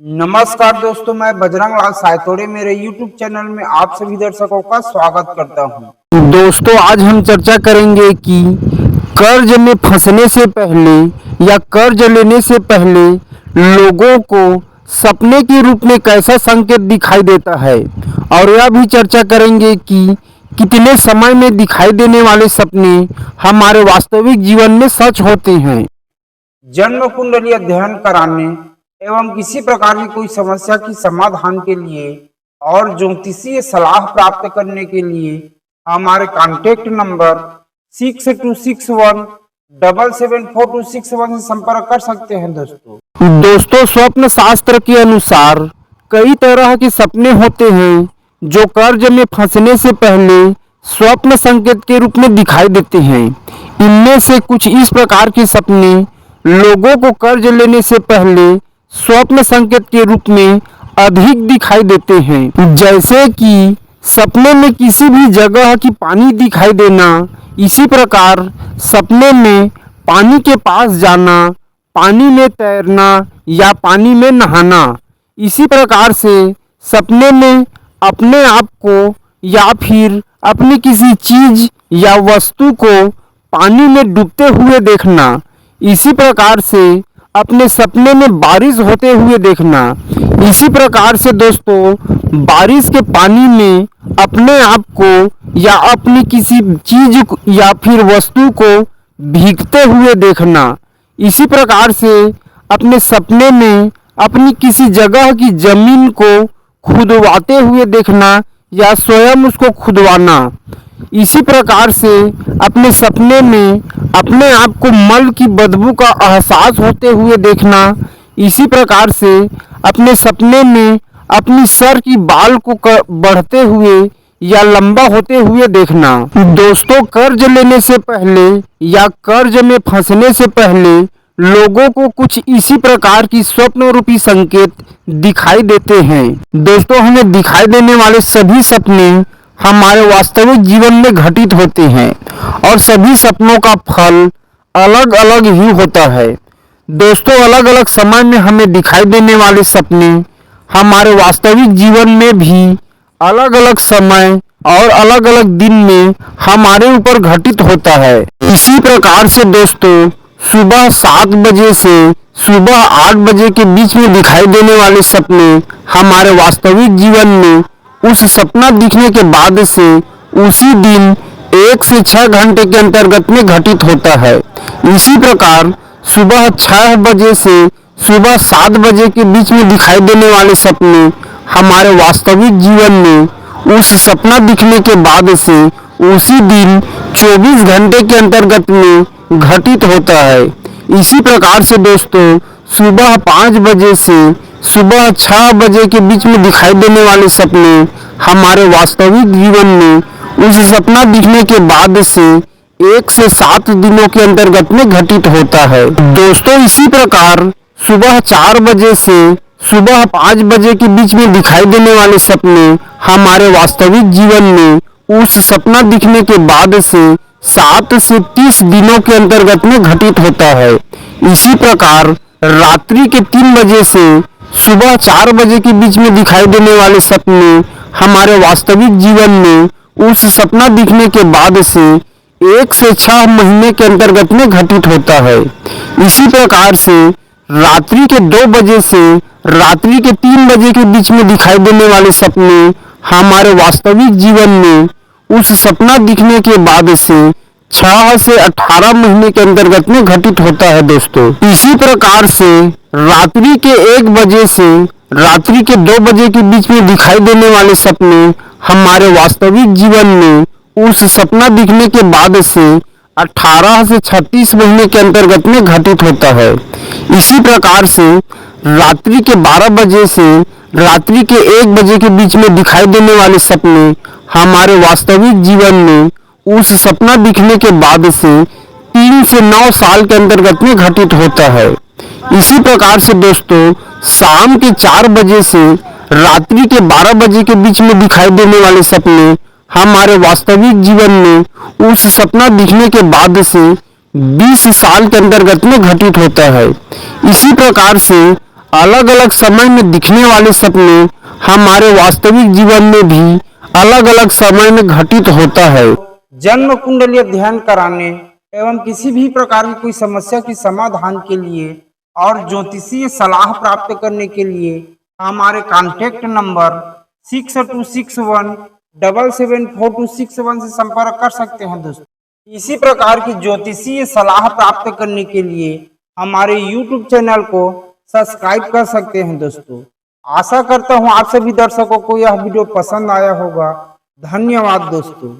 नमस्कार दोस्तों, मैं बजरंग लाल सायतोड़े मेरे YouTube चैनल में आप सभी दर्शकों का स्वागत करता हूं। दोस्तों, आज हम चर्चा करेंगे कि कर्ज में फंसने से पहले या कर्ज लेने से पहले लोगों को सपने के रूप में कैसा संकेत दिखाई देता है, और यह भी चर्चा करेंगे कि कितने समय में दिखाई देने वाले सपने हमारे वास्तविक जीवन में सच होते हैं। जन्म कुंडली अध्ययन कराने एवं किसी प्रकार की कोई समस्या की समाधान के लिए और ज्योतिषीय सलाह प्राप्त करने के लिए हमारे कांटेक्ट नंबर 6261774261 से संपर्क कर सकते हैं। दोस्तों, स्वप्न शास्त्र के अनुसार कई तरह के सपने होते हैं जो कर्ज में फंसने से पहले स्वप्न संकेत के रूप में दिखाई देते हैं। इनमें से कुछ इस प्रकार के सपने लोगों को कर्ज लेने से पहले स्वप्न संकेत के रूप में अधिक दिखाई देते हैं, जैसे कि सपने में किसी भी जगह की पानी दिखाई देना। इसी प्रकार सपने में पानी के पास जाना, पानी में तैरना या पानी में नहाना। इसी प्रकार से सपने में अपने आप को या फिर अपनी किसी चीज या वस्तु को पानी में डूबते हुए देखना। इसी प्रकार से अपने सपने में बारिश होते हुए देखना। इसी प्रकार से दोस्तों, बारिश के पानी में अपने आप को या अपनी किसी चीज या फिर वस्तु को भीगते हुए देखना। इसी प्रकार से अपने सपने में अपनी किसी जगह की जमीन को खुदवाते हुए देखना या स्वयं उसको खुदवाना। इसी प्रकार से अपने सपने में अपने आप को मल की बदबू का एहसास होते हुए देखना। इसी प्रकार से अपने सपने में अपनी सर की बाल को बढ़ते हुए या लंबा होते हुए देखना। दोस्तों, कर्ज लेने से पहले या कर्ज में फंसने से पहले लोगों को कुछ इसी प्रकार की स्वप्न रूपी संकेत दिखाई देते हैं। दोस्तों, हमें दिखाई देने वाले सभी सपने हमारे वास्तविक जीवन में घटित होते हैं और सभी सपनों का फल अलग अलग ही होता है। दोस्तों, अलग अलग समय में हमें दिखाई देने वाले सपने हमारे वास्तविक जीवन में भी अलग अलग समय और अलग अलग दिन में हमारे ऊपर घटित होता है। इसी प्रकार से दोस्तों, सुबह 7 बजे से सुबह 8 बजे के बीच में दिखाई देने वाले सपने हमारे वास्तविक जीवन में उस सपना दिखने के बाद से उसी दिन 1 से 6 घंटे के अंतर्गत में घटित होता है। इसी प्रकार सुबह 6 बजे से सुबह 7 बजे के बीच में दिखाई देने वाले सपने हमारे वास्तविक जीवन में उस सपना दिखने के बाद से उसी दिन 24 घंटे के अंतर्गत में घटित होता है। इसी प्रकार से दोस्तों, सुबह 5 बजे से सुबह 6 बजे के बीच में दिखाई देने वाले सपने हमारे वास्तविक जीवन में उस सपना दिखने के बाद से 1 से 7 दिनों के अंतर्गत में घटित होता है। दोस्तों, इसी प्रकार सुबह 4 बजे से सुबह 5 बजे के बीच में दिखाई देने वाले सपने हमारे वास्तविक जीवन में उस सपना दिखने के बाद से 7 से 30 दिनों के अंतर्गत में घटित होता है। इसी प्रकार रात्रि के 3 बजे से सुबह 4 बजे के बीच में दिखाई देने वाले सपने हमारे वास्तविक जीवन में उस सपना दिखने के बाद से 1 से 6 महीने के अंतर्गत में घटित होता है। इसी प्रकार से रात्रि के 2 बजे से रात्रि के 3 बजे के बीच में दिखाई देने वाले सपने हमारे वास्तविक जीवन में उस सपना दिखने के बाद से 6 से 18 महीने के अंतर्गत में घटित होता है। दोस्तों, इसी प्रकार से रात्रि के 1 बजे से रात्रि के 2 बजे के बीच में दिखाई देने वाले सपने हमारे वास्तविक जीवन में उस सपना दिखने के बाद से 18 से 36 महीने के अंतर्गत में घटित होता है। इसी प्रकार से रात्रि के 12 बजे से रात्रि के 1 बजे के बीच में दिखाई देने वाले सपने हमारे वास्तविक जीवन में उस सपना दिखने के बाद से 3 से 9 साल के अंतर्गत में घटित होता है। इसी प्रकार से दोस्तों, शाम के 4 बजे से रात्रि के 12 बजे के बीच में दिखाई देने वाले सपने हमारे वास्तविक जीवन में उस सपना दिखने के बाद से 20 साल के अंतर्गत में घटित होता है। इसी प्रकार से अलग अलग समय में दिखने वाले सपने हमारे वास्तविक जीवन में भी अलग अलग समय में घटित होता है। जन्म कुंडली अध्ययन कराने एवं किसी भी प्रकार की कोई समस्या की समाधान के लिए और ज्योतिषीय सलाह प्राप्त करने के लिए हमारे कॉन्टैक्ट नंबर 6261774261 से संपर्क कर सकते हैं दोस्तों। इसी प्रकार की ज्योतिषीय सलाह प्राप्त करने के लिए हमारे YouTube चैनल को सब्सक्राइब कर सकते हैं दोस्तों। आशा करता हूँ आप सभी दर्शकों को यह वीडियो पसंद आया होगा। धन्यवाद दोस्तों।